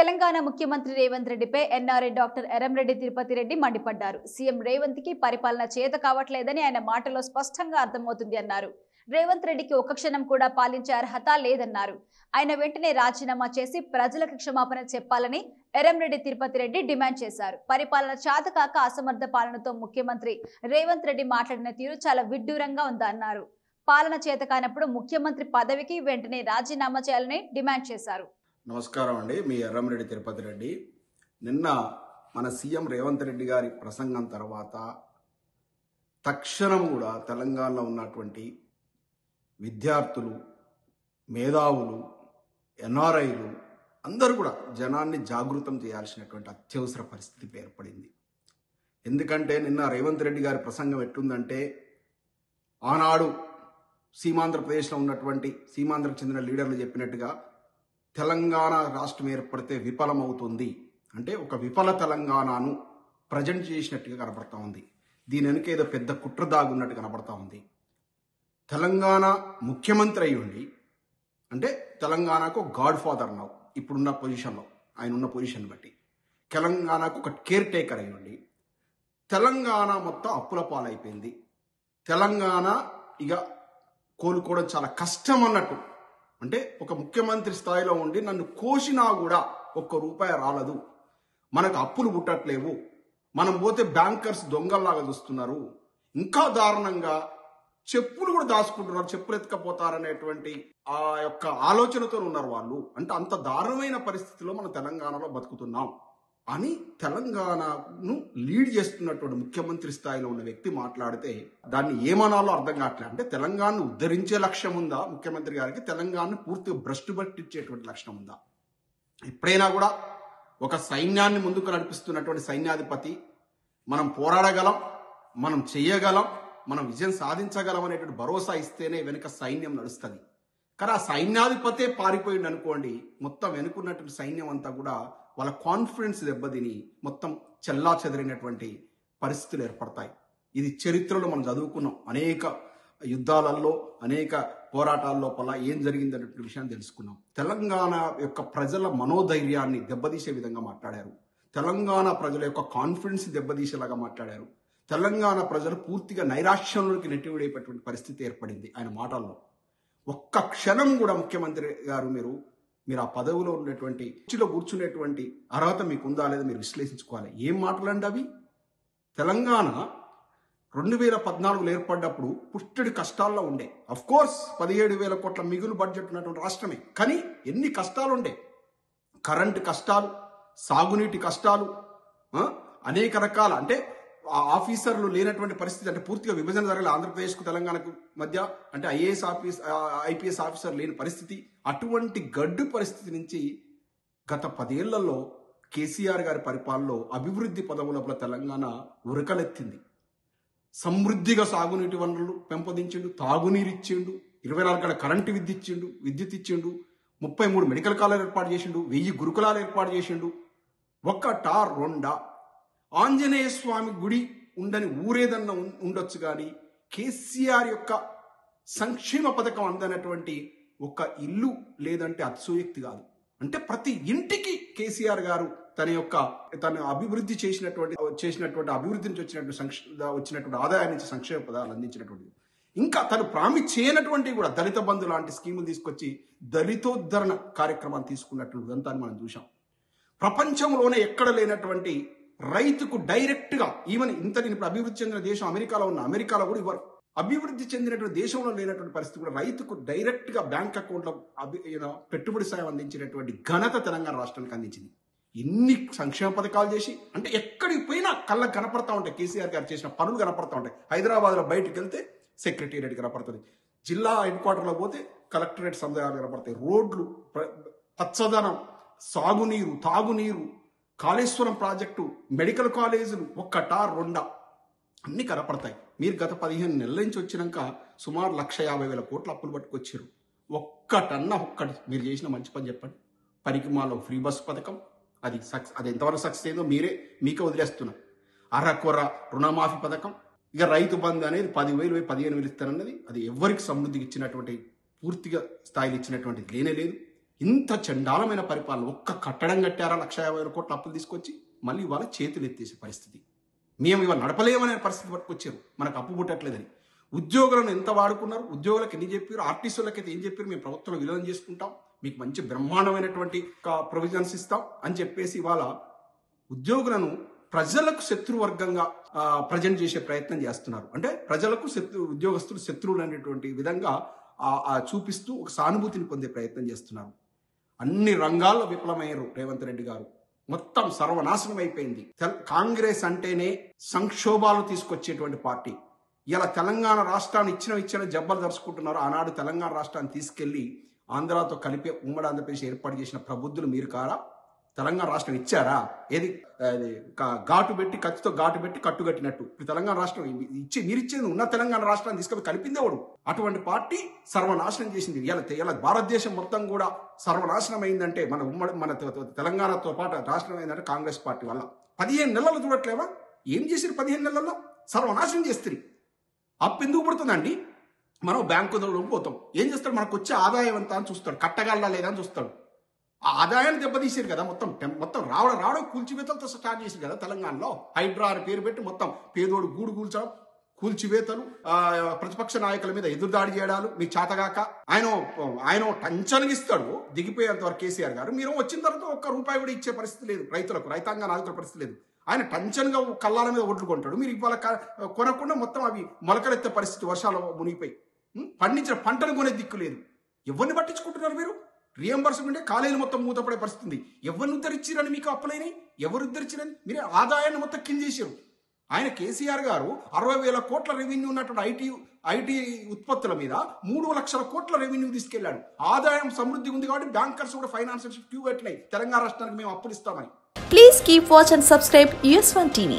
తెలంగాణ ముఖ్యమంత్రి రేవంత్ రెడ్డిపై NRI doctor Erramreddy Tirupati Reddy మండిపడ్డారు. సీఎం రేవంత్ కి పరిపాలన చేత కావట్లేదని ఆయన మాటలో స్పష్టంగా అర్థమవుతుంది అన్నారు. రేవంత్ రెడ్డికి ఒక్క క్షణం కూడా పాలించే అర్హత లేదన్నారు. ఆయన వెంటనే రాజీనామా చేసి ప్రజలకు క్షమాపణ చెప్పాలని ఎర్రంరెడ్డి తిరుపతి రెడ్డి డిమాండ్ చేశారు. పరిపాలన చేతకాక అసమర్థ పాలనతో ముఖ్యమంత్రి రేవంత్ రెడ్డి మాట్లాడిన తీరు చాలా విడ్డూరంగా ఉందన్నారు. పాలన చేత కానప్పుడు ముఖ్యమంత్రి పదవికి వెంటనే రాజీనామా చేయాలని డిమాండ్ చేశారు. నమస్కారం అండి, మీ ఎర్రంరెడ్డి తిరుపతి రెడ్డి. నిన్న మన సీఎం రేవంత్ రెడ్డి గారి ప్రసంగం తర్వాత తక్షణం కూడా తెలంగాణలో ఉన్నటువంటి విద్యార్థులు, మేధావులు, ఎన్ఆర్ఐలు అందరూ కూడా జనాన్ని జాగృతం చేయాల్సినటువంటి అత్యవసర పరిస్థితి ఏర్పడింది. ఎందుకంటే నిన్న రేవంత్ రెడ్డి గారి ప్రసంగం ఎట్లుందంటే, ఆనాడు సీమాంధ్రప్రదేశ్లో ఉన్నటువంటి సీమాంధ్రకు చెందిన లీడర్లు చెప్పినట్టుగా తెలంగాణ రాష్ట్రం ఏర్పడితే విఫలమవుతుంది అంటే ఒక విఫల తెలంగాణను ప్రజెంట్ చేసినట్టుగా కనబడతా ఉంది. దీని వెనుక ఏదో పెద్ద కుట్ర దాగున్నట్టు కనబడతా ఉంది. తెలంగాణ ముఖ్యమంత్రి అయి ఉండి, అంటే తెలంగాణకు గాడ్ ఫాదర్ నౌ ఇప్పుడున్న పొజిషన్లో, ఆయన ఉన్న పొజిషన్ బట్టి తెలంగాణకు ఒక కేర్ టేకర్ అయి ఉండి తెలంగాణ మొత్తం అప్పుల పాలైపోయింది. తెలంగాణ ఇక కోలుకోవడం చాలా కష్టం అన్నట్టు, అంటే ఒక ముఖ్యమంత్రి స్థాయిలో ఉండి నన్ను కోసినా కూడా ఒక్క రూపాయి రాలదు, మనకు అప్పులు పుట్టట్లేవు, మనం పోతే బ్యాంకర్స్ దొంగల్లాగా చూస్తున్నారు, ఇంకా దారుణంగా చెప్పులు కూడా దాచుకుంటున్నారు, చెప్పులు ఎత్తుకపోతారనేటువంటి ఆ యొక్క ఆలోచనతో ఉన్నారు వాళ్ళు. అంటే అంత దారుణమైన పరిస్థితిలో మనం తెలంగాణలో బతుకుతున్నాం అని తెలంగాణను లీడ్ చేస్తున్నటువంటి ముఖ్యమంత్రి స్థాయిలో ఉన్న వ్యక్తి మాట్లాడితే దాన్ని ఏమనాలో అర్థం కావట్లేదు. అంటే తెలంగాణను ఉద్ధరించే లక్ష్యం ఉందా ముఖ్యమంత్రి గారికి? తెలంగాణను పూర్తిగా భ్రష్టు పట్టించేటువంటి లక్ష్యం ఉందా? ఎప్పుడైనా కూడా ఒక సైన్యాన్ని ముందుకు నడిపిస్తున్నటువంటి సైన్యాధిపతి మనం పోరాడగలం, మనం చెయ్యగలం, మనం విజయం సాధించగలం అనేటువంటి భరోసా ఇస్తేనే వెనుక సైన్యం నడుస్తుంది. కానీ ఆ సైన్యాధిపతే పారిపోయింది అనుకోండి, మొత్తం వెనుకున్నటువంటి సైన్యం అంతా కూడా వాళ్ళ కాన్ఫిడెన్స్ దెబ్బతిని మొత్తం చెల్లా చెదిరినటువంటి పరిస్థితులు ఏర్పడతాయి. ఇది చరిత్రలో మనం చదువుకున్నాం. అనేక యుద్ధాలలో, అనేక పోరాటాల లోపల ఏం జరిగిందనే విషయాన్ని తెలుసుకున్నాం. తెలంగాణ యొక్క ప్రజల మనోధైర్యాన్ని దెబ్బతీసే విధంగా మాట్లాడారు. తెలంగాణ ప్రజల యొక్క కాన్ఫిడెన్స్ దెబ్బతీసేలాగా మాట్లాడారు. తెలంగాణ ప్రజలు పూర్తిగా నైరాశ్యంలోకి నెట్టివిడేటటువంటి పరిస్థితి ఏర్పడింది ఆయన మాటల్లో. ఒక్క క్షణం కూడా ముఖ్యమంత్రి గారు మీరు ఆ పదవిలో ఉన్నటువంటి కుర్చీలో కూర్చునేటువంటి అర్హత మీకు ఉందా లేదా మీరు విశ్లేషించుకోవాలి. ఏం మాటలండి అవి? తెలంగాణ 2014లో ఏర్పడ్డప్పుడు పుట్టడి కష్టాల్లో ఉండే. అఫ్ కోర్స్ 17,000 కోట్ల మిగులు బడ్జెట్ ఉన్నటువంటి రాష్ట్రమే, కానీ ఎన్ని కష్టాలు ఉండే. కరెంటు కష్టాలు, సాగునీటి కష్టాలు, అనేక రకాల, అంటే ఆఫీసర్లు లేనటువంటి పరిస్థితి, అంటే పూర్తిగా విభజన జరగలేదు ఆంధ్రప్రదేశ్కు తెలంగాణకు మధ్య, అంటే ఐపీఎస్ ఆఫీసర్ లేని పరిస్థితి. అటువంటి గడ్డు పరిస్థితి నుంచి గత 10 ఏళ్లలో కేసీఆర్ గారి పరిపాలనలో అభివృద్ధి పదవుల తెలంగాణ ఉరకలెత్తింది. సమృద్ధిగా సాగునీటి వనరులు పెంపొందించిండు, తాగునీరు ఇచ్చిండు, 24 గంటల కరెంటు విద్యుత్ ఇచ్చిండు, 33 మెడికల్ కాలేజీలు ఏర్పాటు చేసిండు, 1000 గురుకులాలు ఏర్పాటు చేసిండు. ఒకటా రెండా? ఆంజనేయ స్వామి గుడి ఉండని ఊరేదన్నా ఉండొచ్చు, కానీ కేసీఆర్ యొక్క సంక్షేమ పథకం అందనటువంటి ఒక ఇల్లు లేదంటే అతిశయోక్తి కాదు. అంటే ప్రతి ఇంటికి కేసీఆర్ గారు తన అభివృద్ధి చేసినటువంటి అభివృద్ధి నుంచి వచ్చినటువంటి ఆదాయం నుంచి సంక్షేమ పదాలు అందించినటువంటి, ఇంకా తను ప్రామిస్ చేయనటువంటి కూడా దళిత బంధు లాంటి స్కీములు తీసుకొచ్చి దళితోద్ధరణ కార్యక్రమాన్ని తీసుకున్నటువంటి ఉదంతాన్ని మనం చూసాం. ప్రపంచంలోనే ఎక్కడ లేనటువంటి రైతుకు డైరెక్ట్ గా, ఈవెన్ ఇంతటి ఇప్పుడు అభివృద్ధి చెందిన దేశం అమెరికాలో కూడా ఇవ్వరు. అభివృద్ధి చెందినటువంటి దేశంలో లేనటువంటి పరిస్థితి కూడా రైతుకు డైరెక్ట్ గా బ్యాంక్ అకౌంట్ లో పెట్టుబడి సాయం అందించినటువంటి ఘనత తెలంగాణ రాష్ట్రానికి అందించింది. ఎన్ని సంక్షేమ పథకాలు చేసి, అంటే ఎక్కడికి పోయినా కళ్ళకు కనపడతా ఉంటాయి కేసీఆర్ గారు చేసిన పనులు కనపడతా ఉంటాయి. హైదరాబాద్ లో బయటకు వెళ్తే సెక్రటేరియట్ కనపడుతుంది, జిల్లా హెడ్ క్వార్టర్ లో పోతే కలెక్టరేట్ సముదాయాలు కనపడతాయి, రోడ్లు, పచ్చదనం, సాగునీరు, తాగునీరు, కాళేశ్వరం ప్రాజెక్టు, మెడికల్ కాలేజీలు, ఒక్కటా రెండా అన్ని కనపడతాయి. మీరు గత 15 నెలల నుంచి వచ్చినాక సుమారు 1,50,000 కోట్ల అప్పులు పట్టుకొచ్చారు. ఒక్కటి మీరు చేసిన మంచి పని చెప్పండి. పరికిమాలో ఫ్రీ బస్ పథకం, అది ఎంతవరకు సక్సెస్ అయిందో మీకే వదిలేస్తున్నా. అరకొర రుణమాఫీ పథకం, ఇక రైతు బంధు అనేది 10,000 15,000 ఇస్తారన్నది అది ఎవరికి సమృద్ధికి ఇచ్చినటువంటి పూర్తిగా స్థాయిలో ఇచ్చినటువంటి లేనే లేదు. ఇంత చండాలమైన పరిపాలన. ఒక్క కట్టడం కట్టారా 1,50,000 కోట్ల అప్పులు తీసుకొచ్చి, మళ్ళీ ఇవాళ చేతులు ఎత్తేసే పరిస్థితి. మేము ఇవాళ నడపలేమనే పరిస్థితి పట్టుకొచ్చారు, మనకు అప్పు పుట్టట్లేదని. ఉద్యోగులను ఎంత వాడుకున్నారు, ఉద్యోగులకు ఎన్ని చెప్పారు, ఆర్టీసీలకు అయితే ఏం చెప్పారు, మేము ప్రభుత్వంలో విలీనం చేసుకుంటాం, మీకు మంచి బ్రహ్మాండమైనటువంటి ప్రొవిజన్స్ ఇస్తాం అని చెప్పేసి ఇవాళ ఉద్యోగులను ప్రజలకు శత్రువర్గంగా ప్రజెంట్ చేసే ప్రయత్నం చేస్తున్నారు. అంటే ప్రజలకు ఉద్యోగస్తులు శత్రువులు అనేటువంటి విధంగా చూపిస్తూ ఒక సానుభూతిని పొందే ప్రయత్నం చేస్తున్నారు. అన్ని రంగాల్లో విఫలమయ్యారు రేవంత్ రెడ్డి గారు. మొత్తం సర్వనాశనం అయిపోయింది. కాంగ్రెస్ అంటేనే సంక్షోభాలు తీసుకొచ్చేటువంటి పార్టీ. ఇలా తెలంగాణ రాష్ట్రాన్ని ఇచ్చిన జబ్బలు దరుచుకుంటున్నారు. ఆనాడు తెలంగాణ రాష్ట్రాన్ని తీసుకెళ్లి ఆంధ్రాతో కలిపి ఉమ్మడి ఆంధ్రప్రదేశ్ ఏర్పాటు చేసిన ప్రబుద్ధులు మీరు కారా? తెలంగాణ రాష్ట్రం ఇచ్చారా? ఏది ఘాటు పెట్టి కత్తితో ఘాటు పెట్టి కట్టుగట్టినట్టు తెలంగాణ రాష్ట్రం మీరిచ్చేది ఉన్న తెలంగాణ రాష్ట్రాన్ని తీసుకొని కలిపిందేవాడు. అటువంటి పార్టీ సర్వనాశనం చేసింది. ఇలా భారతదేశం మొత్తం కూడా సర్వనాశనం అయిందంటే మన తెలంగాణతో పాటు రాష్ట్రం అయిందంటే కాంగ్రెస్ పార్టీ వల్ల. 15 నెలలు చూడట్లేవా? ఏం చేసారు 15 నెలల్లో? సర్వనాశనం చేస్తారు. అప్పు ఎందుకు పడుతుందండి? మనం బ్యాంకులో పోతాం, ఏం చేస్తాడు, మనకు వచ్చే ఆదాయం ఎంత అని చూస్తాడు, కట్టగలరా లేదా అని చూస్తాడు. ఆ ఆదాయాన్ని దెబ్బతీసారు కదా. మొత్తం రావడం కూల్చివేతలతో స్టార్ట్ చేశారు కదా తెలంగాణలో. హైడ్రా అని పేరు పెట్టి మొత్తం పేదోడు గూడు కూల్చడం, కూల్చివేతలు, ప్రతిపక్ష నాయకుల మీద ఎదురుదాడి చేయడాలు మీ చేతగాక. ఆయన టంచనగా ఇస్తాడు దిగిపోయేంత వరకు కేసీఆర్ గారు. మీరు వచ్చిన తర్వాత ఒక్క రూపాయి కూడా ఇచ్చే పరిస్థితి లేదు రైతాంగ నాయకుల పరిస్థితి లేదు. ఆయన టంచన్గా కళ్ళాల మీద ఒడ్లు కొంటాడు. మీరు ఇవాళ కొనకుండా మొత్తం అవి మొలకలెత్తే పరిస్థితి, వర్షాలు మునిగిపోయి పండించిన పంటను కొనే దిక్కు లేదు. ఎవరిని పట్టించుకుంటున్నారు మీరు? రియంబర్స్మెంట్ కాలేజీలు మొత్తం మూతపడే పరిస్థితి. ఎవరిని ఉద్ధరించారని మీకు అప్పులైనవి? ఎవరు ఉద్ధరించారని? మీరు ఆదాయాన్ని మొత్తం కింద చేశారు. ఆయన కేసీఆర్ గారు 60,000 కోట్ల రెవెన్యూ ఉన్నటువంటి ఐటీ ఉత్పత్తుల మీద 3 లక్షల కోట్ల రెవెన్యూ తీసుకెళ్లాడు. ఆదాయం సమృద్ధి ఉంది కాబట్టి బ్యాంకర్స్ కూడా ఫైనాన్షియల్ క్యూ పెట్టినాయి తెలంగాణ రాష్ట్రానికి మేము అప్పులు ఇస్తామని. Please keep watch and subscribe US1 TV.